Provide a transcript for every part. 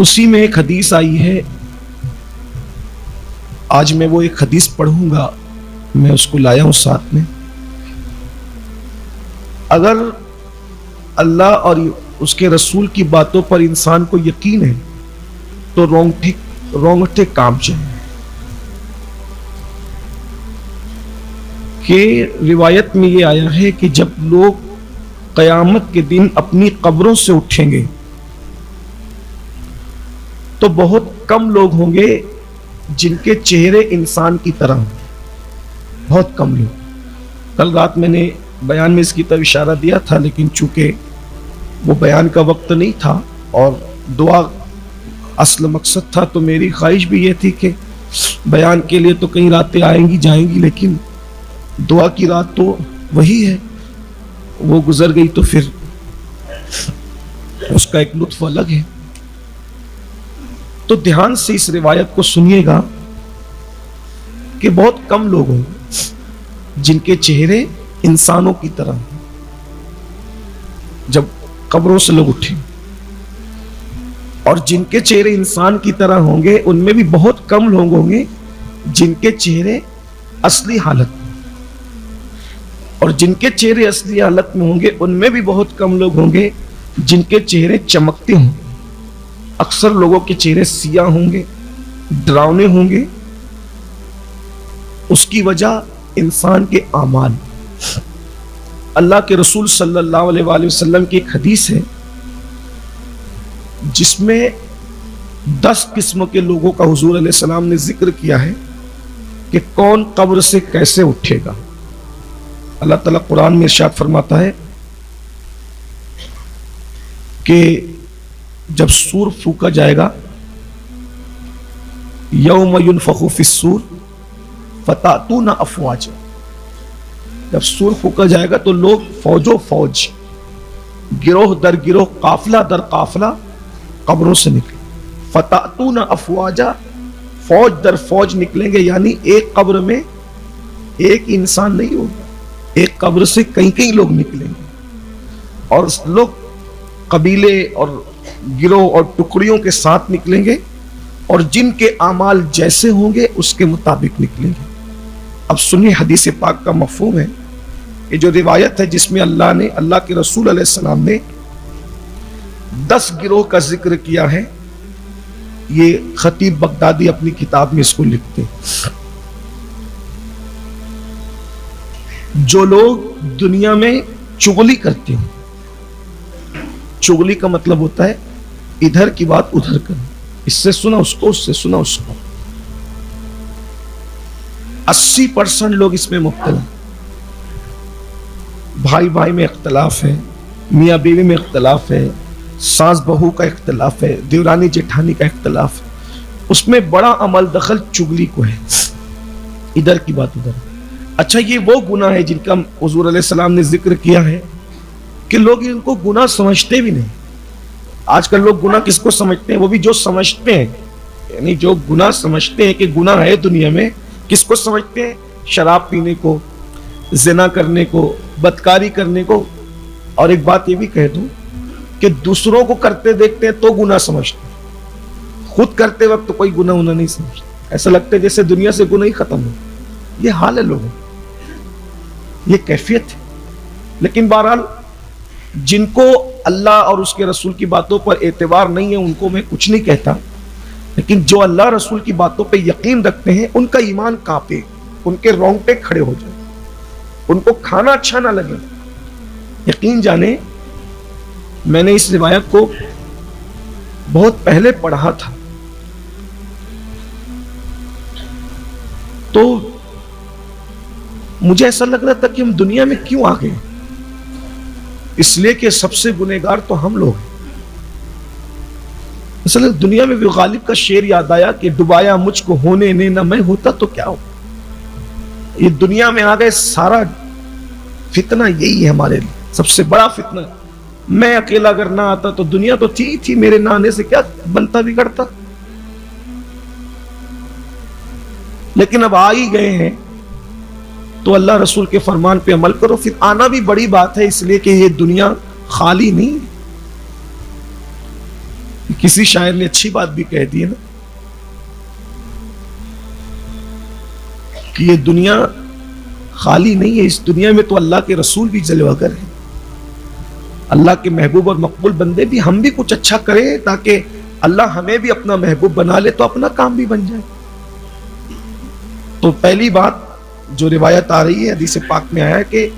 اسی میں ایک حدیث آئی ہے، آج میں وہ ایک حدیث پڑھوں گا، میں اس کو لایا ہوں ساتھ میں۔ اگر اللہ اور اس کے رسول کی باتوں پر انسان کو یقین ہے تو رونگٹے کانپ جائیں۔ کہ روایت میں یہ آیا ہے کہ جب لوگ قیامت کے دن اپنی قبروں سے اٹھیں گے تو بہت کم لوگ ہوں گے جن کے چہرے انسان کی طرح ہوں، بہت کم لوگ۔ کل رات میں نے بیان میں اس کی طرف اشارہ دیا تھا، لیکن چونکہ وہ بیان کا وقت نہیں تھا اور دعا اصل مقصد تھا، تو میری خواہش بھی یہ تھی کہ بیان کے لیے تو کئی راتیں آئیں گی جائیں گی، لیکن دعا کی رات تو وہی ہے، وہ گزر گئی تو پھر اس کا ایک لطف الگ ہے۔ تو دھیان سے اس روایت کو سنیے گا کہ بہت کم لوگ ہوں جن کے چہرے انسانوں کی طرح ہیں جب قبروں سے لوگ اٹھیں، اور جن کے چہرے انسان کی طرح ہوں گے ان میں بھی بہت کم لوگ ہوں گے جن کے چہرے اصلی حالت میں، اور جن کے چہرے اصلی حالت میں ہوں گے ان میں بھی بہت کم لوگ ہوں گے جن کے چہرے چمکتے ہوں۔ اکثر لوگوں کے چہرے سیاہ ہوں گے، ڈراؤنے ہوں گے۔ اس کی وجہ انسان کے اعمال۔ اللہ کے رسول صلی اللہ علیہ وآلہ وسلم کی ایک حدیث ہے جس میں 10 قسم کے لوگوں کا حضور علیہ السلام نے ذکر کیا ہے کہ کون قبر سے کیسے اٹھے گا۔ اللہ تعالیٰ قرآن میں ارشاد فرماتا ہے کہ جب سور پھونکا جائے گا، یوم ینفخ فی الصور فتأتون افواجا، جب سور پھونکا جائے گا تو لوگ فوج و فوج، گروہ در گروہ، قافلہ در قافلہ قبروں سے نکلیں۔ فتأتون افواجا، فوج در فوج نکلیں گے، یعنی ایک قبر میں ایک انسان نہیں ہوگا، ایک قبر سے کئی لوگ نکلیں گے، اور لوگ قبیلے اور گروہ اور ٹکڑیوں کے ساتھ نکلیں گے، اور جن کے اعمال جیسے ہوں گے اس کے مطابق نکلیں گے۔ اب سنیے حدیث پاک کا مفہوم ہے کہ جو روایت ہے جس میں اللہ کے رسول علیہ السلام نے 10 گروہ کا ذکر کیا ہے، یہ خطیب بغدادی اپنی کتاب میں اس کو لکھتے ہیں۔ جو لوگ دنیا میں چغلی کرتے ہیں، چغلی کا مطلب ہوتا ہے ادھر کی بات ادھر کرنا، اس سے سنا اس کو، اس سے سنا اس کو، 80% لوگ اس میں مبتلا ہیں۔ بھائی بھائی میں اختلاف ہے، میاں بیوی میں اختلاف ہے، ساس بہو کا اختلاف ہے، دیورانی جیٹھانی کا اختلاف ہے، اس میں بڑا عمل دخل چغلی کو ہے، ادھر کی بات ادھر۔ اچھا، یہ وہ گناہ ہے جن کا حضور علیہ السلام نے ذکر کیا ہے کہ لوگ ان کو گناہ سمجھتے بھی نہیں۔ آج کل لوگ گناہ کس کو سمجھتے ہیں؟ وہ بھی جو سمجھتے ہیں، یعنی جو گناہ سمجھتے ہیں کہ گناہ ہے دنیا میں، کس کو سمجھتے ہیں؟ شراب پینے کو، زنا کرنے کو، بدکاری کرنے کو۔ اور ایک بات یہ بھی کہہ دوں کہ دوسروں کو کرتے دیکھتے ہیں تو گناہ سمجھتے ہیں، خود کرتے وقت تو کوئی گناہ نہیں سمجھتے، ایسا لگتا ہے جیسے دنیا سے گناہ ہی ختم ہو۔ یہ حال ہے لوگوں، یہ کیفیت ہے۔ لیکن بہرحال جن کو اللہ اور اس کے رسول کی باتوں پر اعتبار نہیں ہے ان کو میں کچھ نہیں کہتا، لیکن جو اللہ رسول کی باتوں پہ یقین رکھتے ہیں ان کا ایمان کانپے، ان کے رونگٹے کھڑے ہو جائیں، ان کو کھانا اچھا نہ لگے۔ یقین جانے، میں نے اس روایت کو بہت پہلے پڑھا تھا تو مجھے ایسا لگ رہا تھا کہ ہم دنیا میں کیوں آ گئے، اس لیے کہ سب سے گنہگار تو ہم لوگ ہیں۔ اصل دنیا میں بھی غالب کا شعر یاد آیا کہ ڈبایا مجھ کو ہونے نے نہ میں ہوتا تو کیا ہو۔ یہ دنیا میں آ گئے، سارا فتنہ یہی ہے ہمارے لیے، سب سے بڑا فتنہ۔ میں اکیلا اگر نہ آتا تو دنیا تو تھی، میرے نہ آنے سے کیا بنتا بگڑتا، لیکن اب آ ہی گئے ہیں تو اللہ رسول کے فرمان پہ عمل کرو۔ پھر آنا بھی بڑی بات ہے، اس لیے کہ یہ دنیا خالی نہیں، کسی شاعر نے اچھی بات بھی کہہ دی ہے نا کہ یہ دنیا خالی نہیں ہے، اس دنیا میں تو اللہ کے رسول بھی جلوہ گر ہیں، اللہ کے محبوب اور مقبول بندے بھی، ہم بھی کچھ اچھا کریں تاکہ اللہ ہمیں بھی اپنا محبوب بنا لے تو اپنا کام بھی بن جائے۔ تو پہلی بات جو روایت آ رہی ہے حدیث پاک میں آیا ہے کہ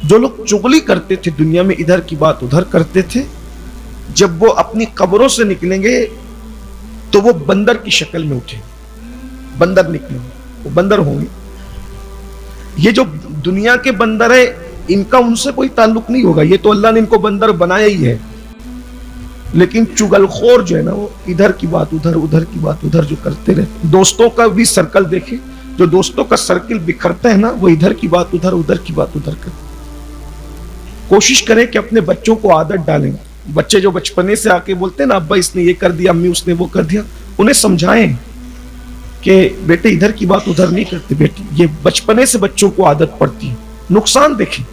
جو لوگ چغلی کرتے تھے دنیا میں، ادھر کی بات ادھر کرتے تھے، جب وہ اپنی قبروں سے نکلیں گے تو وہ بندر کی شکل میں اٹھیں، بندر نکلیں گے، وہ بندر ہوں گے۔ یہ جو دنیا کے بندر ہے ان کا ان سے کوئی تعلق نہیں ہوگا، یہ تو اللہ نے ان کو بندر بنایا ہی ہے، لیکن چگل خور جو ہے نا وہ ادھر کی بات ادھر، ادھر کی بات ادھر جو کرتے رہتے۔ دوستوں کا بھی سرکل دیکھیں، جو دوستوں کا سرکل بکھرتا ہے نا وہ ادھر کی بات ادھر، ادھر کی بات ادھر کرتے۔ کوشش کریں کہ اپنے بچوں کو عادت ڈالیں، بچے جو بچپنے سے آ کے بولتے ہیں نا ابا اس نے یہ کر دیا، امی اس نے وہ کر دیا، انہیں سمجھائیں کہ بیٹے ادھر کی بات ادھر نہیں کرتے بیٹی، یہ بچپنے سے بچوں کو عادت پڑتی ہے۔ نقصان دیکھیں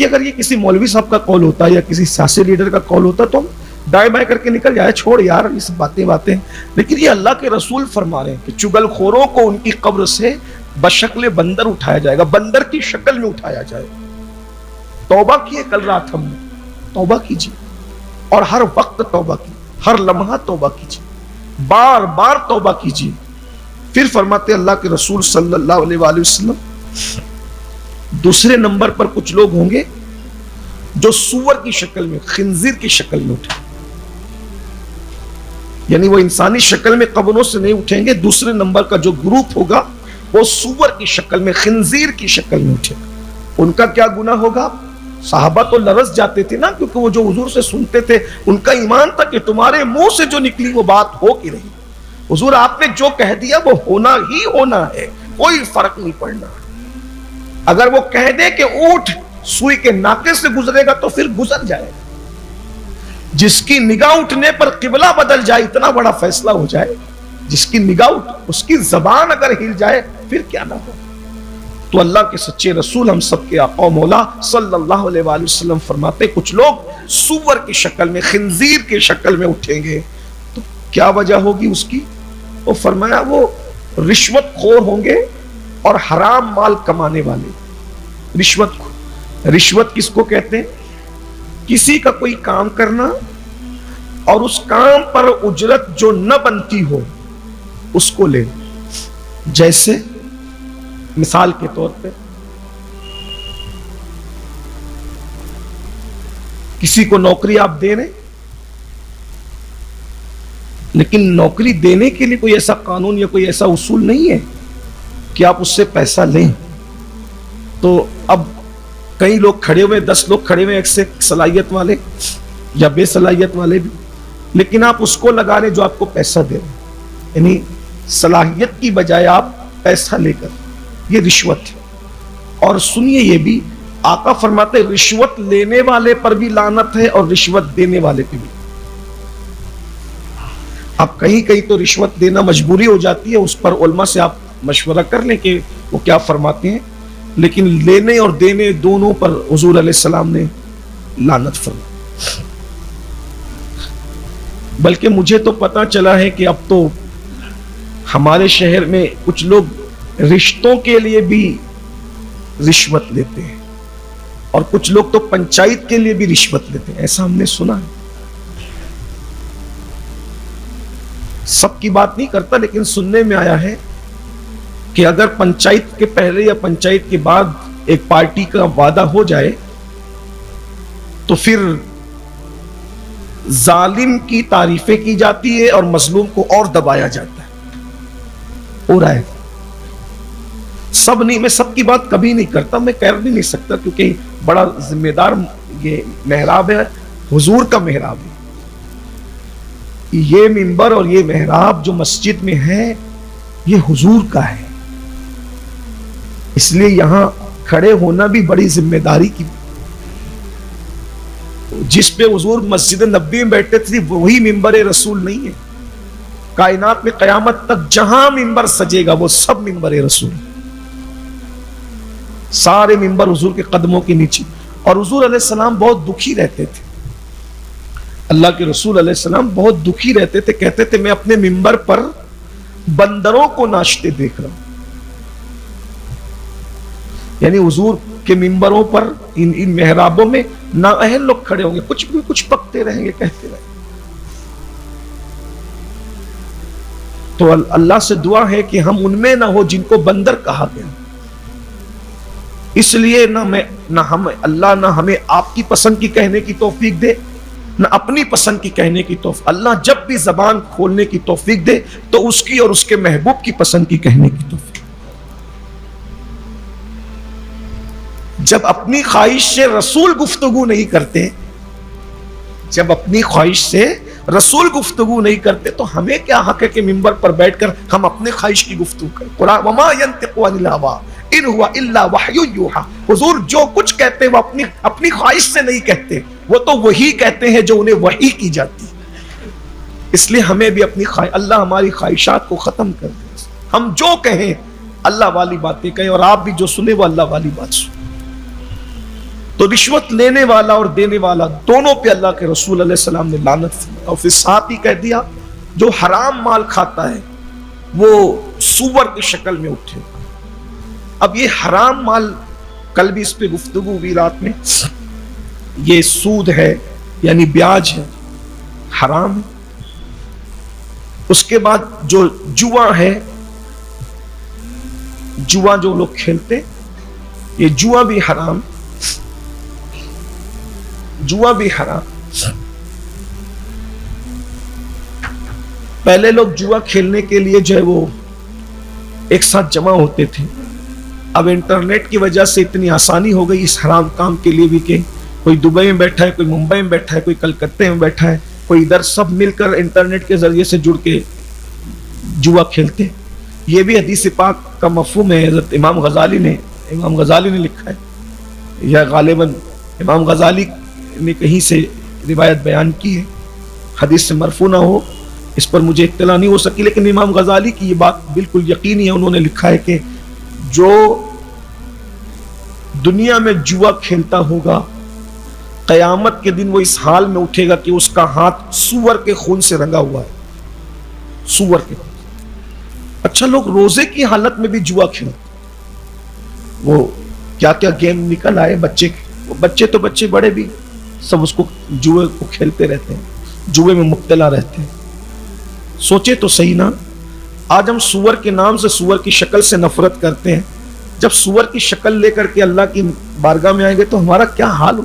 اگر یہ کسی مولوی صاحب کا قول ہوتا یا کسی سیاسی لیڈر کا قول ہوتا تو ہم دائیں بائیں کر کے نکل جائے، چھوڑ یار یہ سب باتیں، لیکن یہ اللہ کے رسول فرما رہے ہیں کہ چگل خوروں کو ان کی قبر سے بشکل بندر اٹھایا جائے گا، بندر کی شکل میں اٹھایا جائے گا۔ توبہ کیے کل رات ہم نے، توبہ کیجیے اور ہر وقت توبہ کیجیے، ہر لمحہ توبہ کیجیے، بار بار توبہ کیجیے۔ پھر فرماتے اللہ کے رسول صلی اللہ علیہ وآلہ وسلم دوسرے نمبر پر کچھ لوگ ہوں گے جو سور کی شکل میں، خنزیر کی شکل میں اٹھیں، یعنی وہ انسانی شکل میں قبروں سے نہیں اٹھیں گے۔ دوسرے نمبر کا جو گروپ ہوگا وہ سور کی شکل میں، خنزیر کی شکل میں اٹھے گا۔ ان کا کیا گناہ ہوگا؟ صحابہ تو لرز جاتے تھے نا، کیونکہ وہ جو حضور سے سنتے تھے ان کا ایمان تھا کہ تمہارے منہ سے جو نکلی وہ بات ہو کی رہی، حضور آپ نے جو کہہ دیا وہ ہونا ہی ہونا ہے، کوئی فرق نہیں پڑنا۔ اگر وہ کہہ دے کہ اونٹ سوئی کے ناکے سے گزرے گا تو پھر گزر جائے گا۔ جس کی نگاہ اٹھنے پر قبلہ بدل جائے، اتنا بڑا فیصلہ ہو جائے، جس کی نگاہ اس کی زبان اگر ہل جائے پھر کیا نہ ہو۔ تو اللہ کے سچے رسول ہم سب کے آقا و مولا صلی اللہ علیہ وآلہ وسلم فرماتے کچھ لوگ سور کی شکل میں، خنزیر کی شکل میں اٹھیں گے، تو کیا وجہ ہوگی اس کی؟ وہ فرمایا وہ رشوت خور ہوں گے اور حرام مال کمانے والے۔ رشوت کس کو کہتے ہیں؟ کسی کا کوئی کام کرنا اور اس کام پر اجرت جو نہ بنتی ہو اس کو لے، جیسے مثال کے طور پہ کسی کو نوکری آپ دے رہے، لیکن نوکری دینے کے لیے کوئی ایسا قانون یا کوئی ایسا اصول نہیں ہے کہ آپ اس سے پیسہ لیں۔ تو اب کئی لوگ کھڑے ہوئے، 10 لوگ کھڑے ہوئے ایک سے صلاحیت والے یا بے صلاحیت والے بھی، لیکن آپ اس کو لگا رہے جو آپ کو پیسہ دے رہے، یعنی صلاحیت کی بجائے آپ پیسہ لے کر، یہ رشوت ہے۔ اور سنیے یہ بھی آقا فرماتے رشوت لینے والے پر بھی لعنت ہے اور رشوت دینے والے پہ بھی۔ اب کہیں تو رشوت دینا مجبوری ہو جاتی ہے، اس پر علماء سے آپ مشورہ کر لیں کہ وہ کیا فرماتے ہیں، لیکن لینے اور دینے دونوں پر حضور علیہ السلام نے لعنت فرمائی۔ بلکہ مجھے تو پتا چلا ہے کہ اب تو ہمارے شہر میں کچھ لوگ رشتوں کے لیے بھی رشوت لیتے ہیں اور کچھ لوگ تو پنچایت کے لیے بھی رشوت لیتے ہیں، ایسا ہم نے سنا ہے۔ سب کی بات نہیں کرتا، لیکن سننے میں آیا ہے کہ اگر پنچایت کے پہلے یا پنچایت کے بعد ایک پارٹی کا وعدہ ہو جائے تو پھر ظالم کی تعریفیں کی جاتی ہے اور مظلوم کو اور دبایا جاتا ہے۔ ہو رہا ہے، سب نہیں، میں سب کی بات کبھی نہیں کرتا، میں کہہ بھی نہیں سکتا کیونکہ بڑا ذمہ دار یہ محراب ہے، حضور کا محراب ہے۔ یہ منبر اور یہ محراب جو مسجد میں ہے یہ حضور کا ہے، اس لیے یہاں کھڑے ہونا بھی بڑی ذمہ داری کی۔ جس پہ حضور مسجد نبوی میں بیٹھتے تھے وہی منبر رسول نہیں ہے۔ کائنات میں قیامت تک جہاں منبر سجے گا وہ سب منبر رسول، سارے منبر حضور کے قدموں کے نیچے۔ اور حضور علیہ السلام بہت دکھی رہتے تھے، اللہ کے رسول علیہ السلام بہت دکھی رہتے تھے، کہتے تھے میں اپنے منبر پر بندروں کو ناچتے دیکھ رہا ہوں. یعنی حضور کے منبروں پر ان محرابوں میں نااہل لوگ کھڑے ہوں گے، کچھ پکتے رہیں گے، کہتے رہیں گے. تو اللہ سے دعا ہے کہ ہم ان میں نہ ہو جن کو بندر کہا گیا. اس لیے نہ ہمیں آپ کی پسند کی کہنے کی توفیق دے، نہ اپنی پسند کی کہنے کی توفیق. اللہ جب بھی زبان کھولنے کی توفیق دے تو اس کی اور اس کے محبوب کی پسند کی کہنے کی توفیق. جب اپنی خواہش سے رسول گفتگو نہیں کرتے، جب اپنی خواہش سے رسول گفتگو نہیں کرتے تو ہمیں کیا حق ہے کہ منبر پر بیٹھ کر ہم اپنے خواہش کی گفتگو کریں. قرآن وما ينطق عن الهوى ان هو الا وحی یوحى. حضور جو کچھ کہتے ہیں وہ اپنی خواہش سے نہیں کہتے، وہ تو وہی کہتے ہیں جو انہیں وحی کی جاتی ہے. اس لیے ہمیں بھی اپنی اللہ ہماری خواہشات کو ختم کر دے. ہم جو کہیں اللہ والی باتیں کہیں، اور آپ بھی جو سنیں وہ اللہ والی بات سنیں. تو رشوت لینے والا اور دینے والا دونوں پہ اللہ کے رسول علیہ السلام نے لعنت فرمائی. اور پھر ساتھ ہی کہہ دیا جو حرام مال کھاتا ہے وہ سور کی شکل میں اٹھے. اب یہ حرام مال، کل بھی اس پہ گفتگو ہوئی رات میں، یہ سود ہے یعنی بیاج ہے، حرام ہے. اس کے بعد جو جوا ہے، جوا جو لوگ کھیلتے، یہ جوا بھی حرام، جوا بھی حرام. پہلے لوگ جوا کھیلنے کے لیے جو ہے وہ ایک ساتھ جمع ہوتے تھے. اب انٹرنیٹ کی وجہ سے اتنی آسانی ہو گئی اس حرام کام کے لیے بھی کہ کوئی دبئی میں بیٹھا ہے، کوئی ممبئی میں بیٹھا ہے، کوئی کلکتے میں بیٹھا ہے، کوئی ادھر، سب مل کر انٹرنیٹ کے ذریعے سے جڑ کے جوا کھیلتے. یہ بھی حدیث پاک کا مفہوم ہے. حضرت امام غزالی نے لکھا ہے، یا غالباً امام غزالی نے کہیں سے روایت بیان کی ہے، حدیث سے مرفوع نہ ہو، اس پر مجھے اطلاع نہیں ہو سکی، لیکن امام غزالی کی یہ بات بالکل یقینی ہے. انہوں نے لکھا ہے کہ جو دنیا میں جوا کھیلتا ہوگا قیامت کے دن وہ اس حال میں اٹھے گا کہ اس کا ہاتھ سور کے خون سے رنگا ہوا ہے. سور کے خون. اچھا، لوگ روزے کی حالت میں بھی جوا کھیلتے، وہ کیا کیا گیم نکل آئے. بچے تو بچے، بڑے بھی سب اس کو جوئے کو کھیلتے رہتے ہیں، جوئے میں مبتلا رہتے ہیں. سوچے تو صحیح نا، آج ہم سور کے نام سے، سور کی شکل سے نفرت کرتے ہیں. جب سور کی شکل لے کر کے اللہ کی بارگاہ میں آئیں گے تو ہمارا کیا حال ہو.